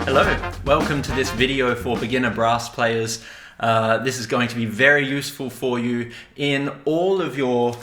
Hello, welcome to this video for beginner brass players. This is going to be very useful for you in all of your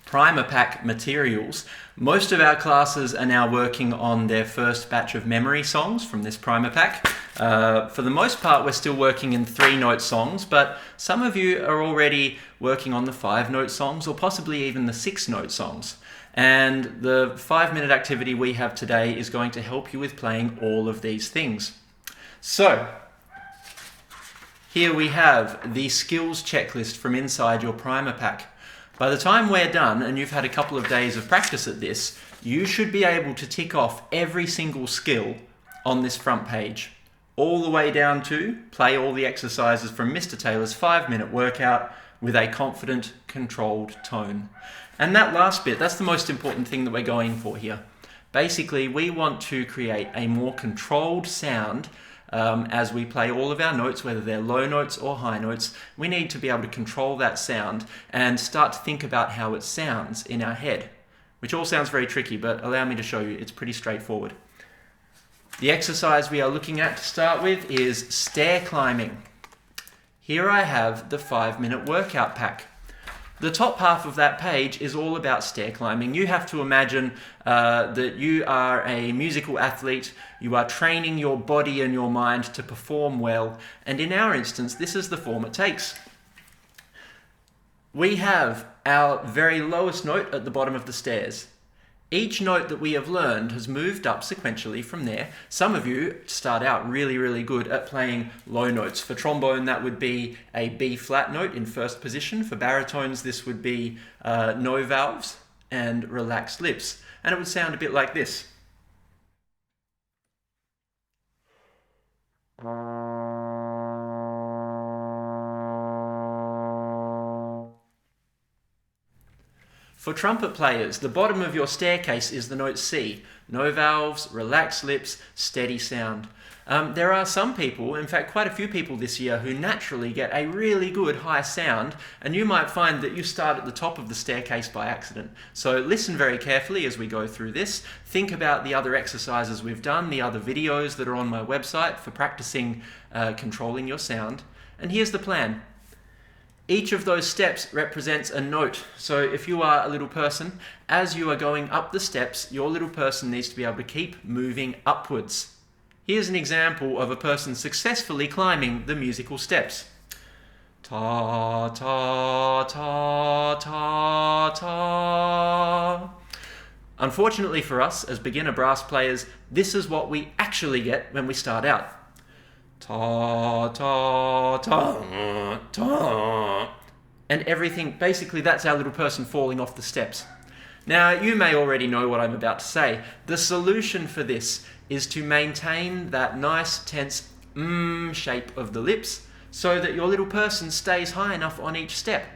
primer pack materials. Most of our classes are now working on their first batch of memory songs from this primer pack. For the most part, we're still working in 3-note songs, but some of you are already working on the 5-note songs or possibly even the 6-note songs. And the 5-minute activity we have today is going to help you with playing all of these things. So, here we have the skills checklist from inside your primer pack. By the time we're done and you've had a couple of days of practice at this, you should be able to tick off every single skill on this front page, all the way down to play all the exercises from Mr. Taylor's 5-minute workout with a confident, controlled tone. And that last bit, that's the most important thing that we're going for here. Basically, we want to create a more controlled sound as we play all of our notes, whether they're low notes or high notes. We need to be able to control that sound and start to think about how it sounds in our head, which all sounds very tricky, but allow me to show you, it's pretty straightforward. The exercise we are looking at to start with is stair climbing. Here I have the 5-minute workout pack. The top half of that page is all about stair climbing. You have to imagine that you are a musical athlete, you are training your body and your mind to perform well, and in our instance, this is the form it takes. We have our very lowest note at the bottom of the stairs. Each note that we have learned has moved up sequentially from there. Some of you start out really, really good at playing low notes. For trombone, that would be a B flat note in first position. For baritones, this would be no valves and relaxed lips. And it would sound a bit like this. For trumpet players, the bottom of your staircase is the note C. No valves, relaxed lips, steady sound. There are some people, in fact quite a few people this year, who naturally get a really good high sound, and you might find that you start at the top of the staircase by accident. So listen very carefully as we go through this. Think about the other exercises we've done, the other videos that are on my website for practicing controlling your sound. And here's the plan. Each of those steps represents a note. So if you are a little person, as you are going up the steps, your little person needs to be able to keep moving upwards. Here's an example of a person successfully climbing the musical steps. Ta, ta, ta, ta, ta. Unfortunately for us, as beginner brass players, this is what we actually get when we start out. Ta, ta, ta, ta. And everything, basically that's our little person falling off the steps. Now, you may already know what I'm about to say. The solution for this is to maintain that nice, tense shape of the lips so that your little person stays high enough on each step.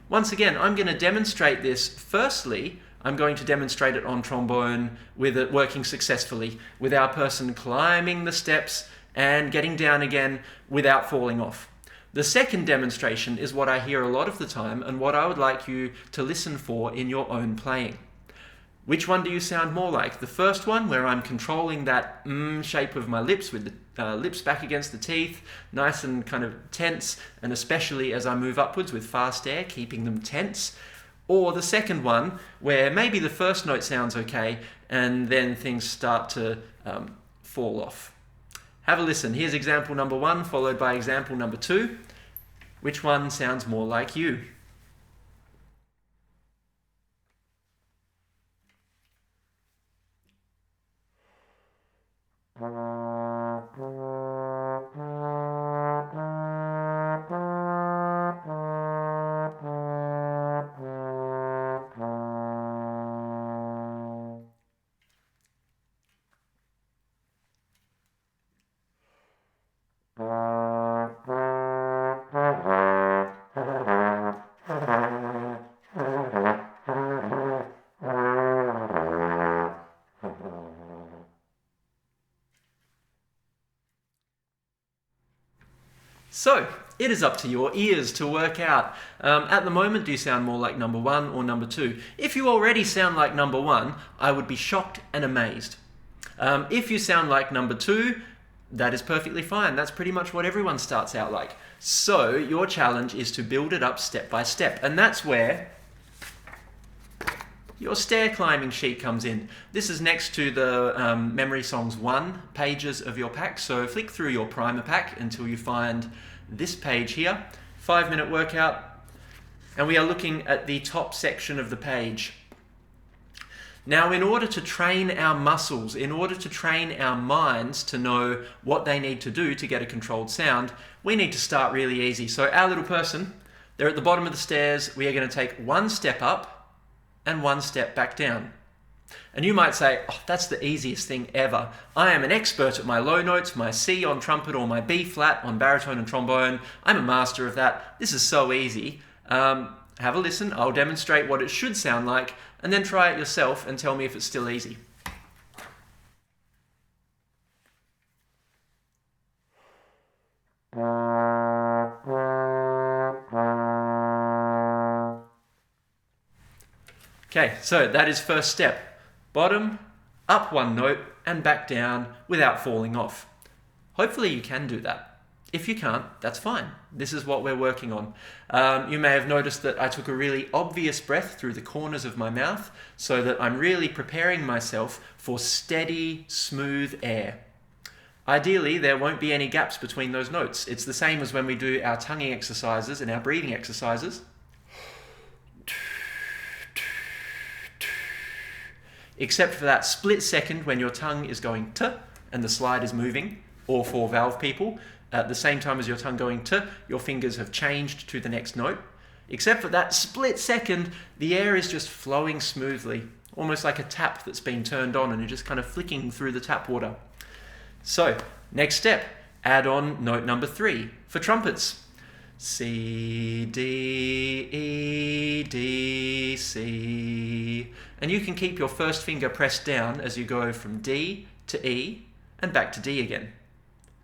Once again, I'm going to demonstrate this. Firstly, I'm going to demonstrate it on trombone with it working successfully, with our person climbing the steps and getting down again without falling off. The second demonstration is what I hear a lot of the time and what I would like you to listen for in your own playing. Which one do you sound more like? The first one, where I'm controlling that shape of my lips with the lips back against the teeth, nice and kind of tense, and especially as I move upwards with fast air, keeping them tense. Or the second one, where maybe the first note sounds okay and then things start to fall off. Have a listen. Here's example number 1, followed by example number 2. Which one sounds more like you? So, it is up to your ears to work out. At the moment, do you sound more like number 1 or number 2? If you already sound like number 1, I would be shocked and amazed. If you sound like number 2, that is perfectly fine. That's pretty much what everyone starts out like. So your challenge is to build it up step by step. And that's where your stair climbing sheet comes in. This is next to the Memory Songs 1 pages of your pack. So flick through your primer pack until you find this page here, 5-minute workout. And we are looking at the top section of the page. Now, in order to train our muscles, in order to train our minds to know what they need to do to get a controlled sound, we need to start really easy. So our little person, they're at the bottom of the stairs. We are going to take 1 step up and 1 step back down. And you might say, oh, that's the easiest thing ever. I am an expert at my low notes, my C on trumpet or my B flat on baritone and trombone. I'm a master of that. This is so easy. Have a listen. I'll demonstrate what it should sound like, and then try it yourself and tell me if it's still easy. Okay, so that is first step. Bottom, up 1 note, and back down without falling off. Hopefully you can do that. If you can't, that's fine. This is what we're working on. You may have noticed that I took a really obvious breath through the corners of my mouth so that I'm really preparing myself for steady, smooth air. Ideally, there won't be any gaps between those notes. It's the same as when we do our tonguing exercises and our breathing exercises. Except for that split second when your tongue is going t and the slide is moving, or for valve people, at the same time as your tongue going t, your fingers have changed to the next note. Except for that split second, the air is just flowing smoothly, almost like a tap that's been turned on and you're just kind of flicking through the tap water. So, next step, add on note number 3 for trumpets. C, D, E, D, C. And you can keep your first finger pressed down as you go from D to E and back to D again.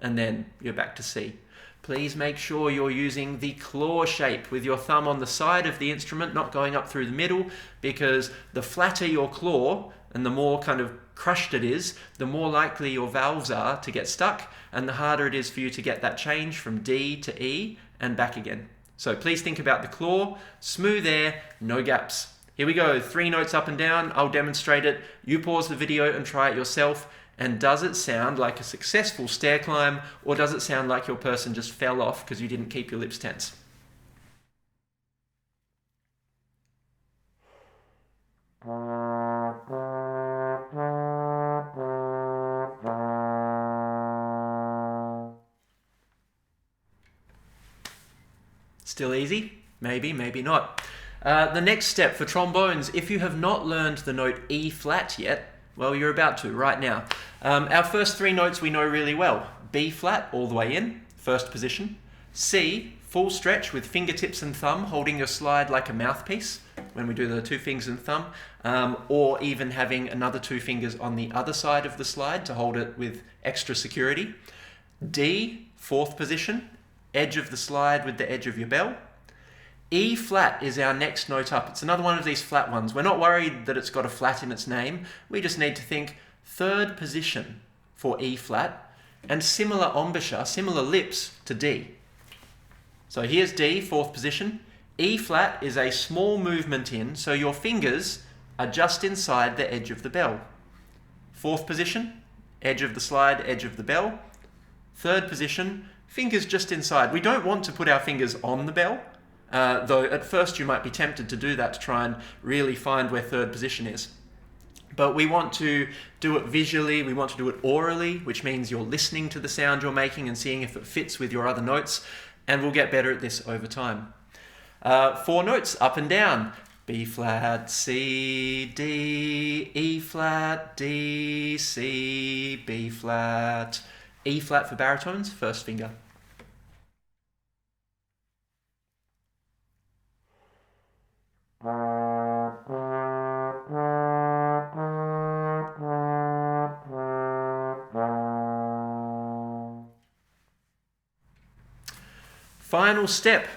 And then you're back to C. Please make sure you're using the claw shape with your thumb on the side of the instrument, not going up through the middle, because the flatter your claw and the more kind of crushed it is, the more likely your valves are to get stuck and the harder it is for you to get that change from D to E and back again. So please think about the claw, smooth air, no gaps. Here we go, 3 notes up and down. I'll demonstrate it. You pause the video and try it yourself. And does it sound like a successful stair climb, or does it sound like your person just fell off because you didn't keep your lips tense? Still easy? Maybe, maybe not. The next step for trombones, if you have not learned the note E flat yet, well, you're about to right now. Our first 3 notes we know really well. B flat all the way in, first position. C, full stretch with fingertips and thumb, holding your slide like a mouthpiece when we do the 2 fingers and thumb, or even having another 2 fingers on the other side of the slide to hold it with extra security. D, 4th position, edge of the slide with the edge of your bell. E flat is our next note up. It's another one of these flat ones. We're not worried that it's got a flat in its name. We just need to think 3rd position for E flat and similar embouchure, similar lips to D. So here's D, 4th position. E flat is a small movement in, so your fingers are just inside the edge of the bell. 4th position, edge of the slide, edge of the bell. 3rd position, fingers just inside. We don't want to put our fingers on the bell, though at first you might be tempted to do that to try and really find where 3rd position is. But we want to do it visually, we want to do it orally, which means you're listening to the sound you're making and seeing if it fits with your other notes, and we'll get better at this over time. 4 notes, up and down. B flat, C, D, E flat, D, C, B flat. E flat for baritones, first finger. Final step.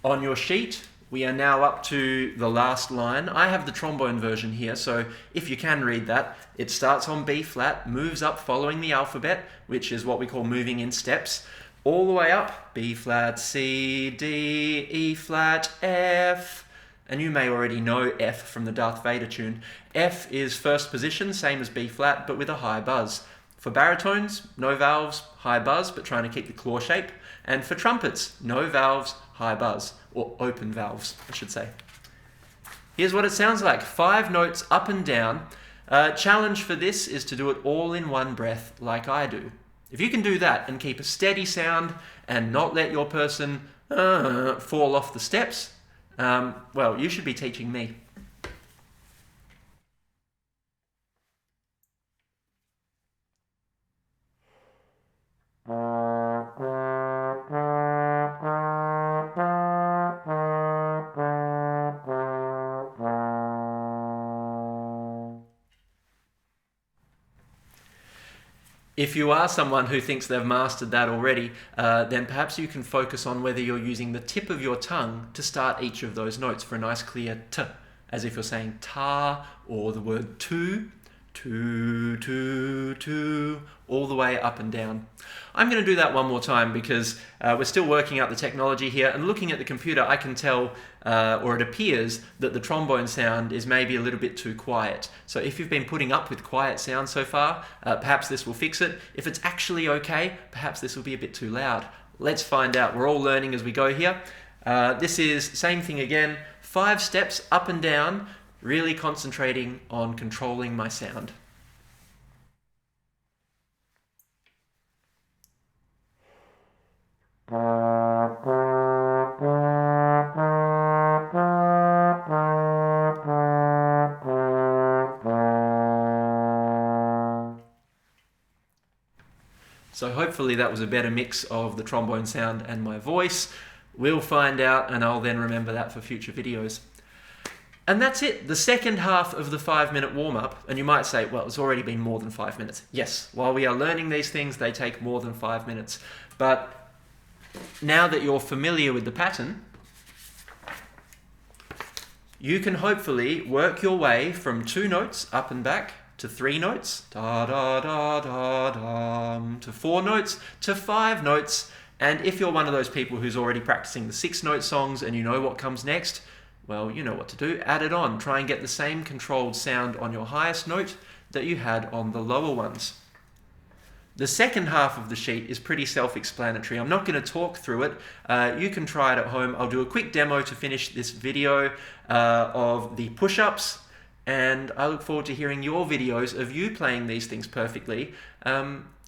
On your sheet, we are now up to the last line. I have the trombone version here, so if you can read that, it starts on B flat, moves up following the alphabet, which is what we call moving in steps, all the way up, B flat, C, D, E flat, F, and you may already know F from the Darth Vader tune. F is first position, same as B flat, but with a high buzz. For baritones, no valves, high buzz, but trying to keep the claw shape. And for trumpets, no valves, high buzz, or open valves, I should say. Here's what it sounds like. 5 notes up and down. Challenge for this is to do it all in one breath, like I do. If you can do that and keep a steady sound and not let your person fall off the steps, well, you should be teaching me. If you are someone who thinks they've mastered that already, then perhaps you can focus on whether you're using the tip of your tongue to start each of those notes for a nice clear t, as if you're saying ta, or the word to, all the way up and down. I'm going to do that one more time because we're still working out the technology here, and looking at the computer I can tell, or it appears, that the trombone sound is maybe a little bit too quiet. So if you've been putting up with quiet sound so far, perhaps this will fix it. If it's actually okay, perhaps this will be a bit too loud. Let's find out. We're all learning as we go here. This is same thing again, 5 steps up and down, really concentrating on controlling my sound. So hopefully that was a better mix of the trombone sound and my voice. We'll find out, and I'll then remember that for future videos. And that's it, the second half of the 5-minute warm-up. And you might say, well, it's already been more than 5 minutes. Yes, while we are learning these things, they take more than 5 minutes. But now that you're familiar with the pattern, you can hopefully work your way from 2 notes up and back to 3 notes, da da da da da, to 4 notes, to 5 notes. And if you're one of those people who's already practicing the 6-note songs and you know what comes next, well, you know what to do. Add it on. Try and get the same controlled sound on your highest note that you had on the lower ones. The second half of the sheet is pretty self-explanatory. I'm not going to talk through it. You can try it at home. I'll do a quick demo to finish this video of the push-ups, and I look forward to hearing your videos of you playing these things perfectly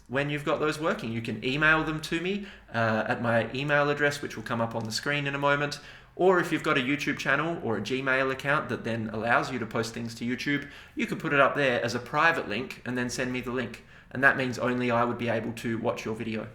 when you've got those working. You can email them to me at my email address, which will come up on the screen in a moment. Or if you've got a YouTube channel or a Gmail account that then allows you to post things to YouTube, you could put it up there as a private link and then send me the link. And that means only I would be able to watch your video.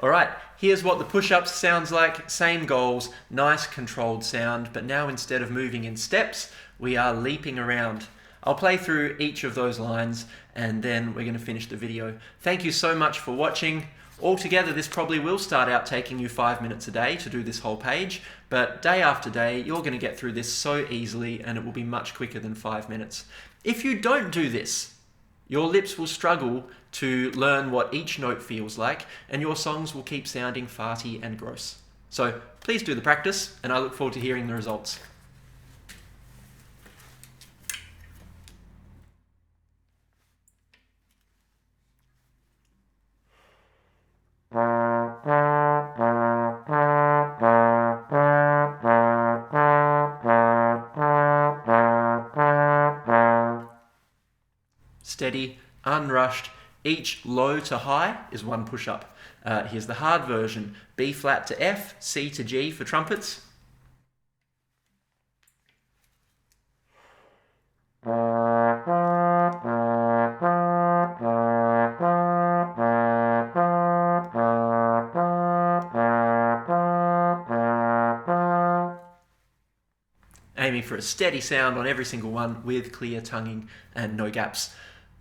All right, here's what the push-ups sounds like. Same goals, nice controlled sound, but now instead of moving in steps, we are leaping around. I'll play through each of those lines and then we're going to finish the video. Thank you so much for watching. Altogether, this probably will start out taking you 5 minutes a day to do this whole page, but day after day, you're going to get through this so easily and it will be much quicker than 5 minutes. If you don't do this, your lips will struggle to learn what each note feels like, and your songs will keep sounding farty and gross. So please do the practice, and I look forward to hearing the results. Steady, unrushed. Each low to high is 1 push-up. Here's the hard version. B flat to F, C to G for trumpets. Aiming for a steady sound on every single one with clear tonguing and no gaps.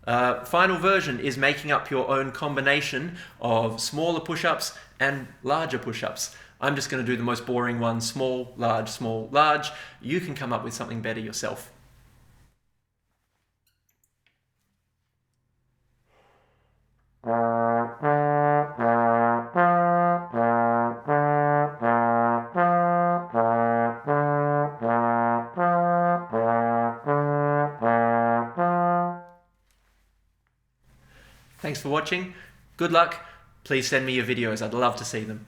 Final version is making up your own combination of smaller push-ups and larger push-ups. I'm just going to do the most boring one, small, large. You can come up with something better yourself. Thanks for watching. Good luck. Please send me your videos. I'd love to see them.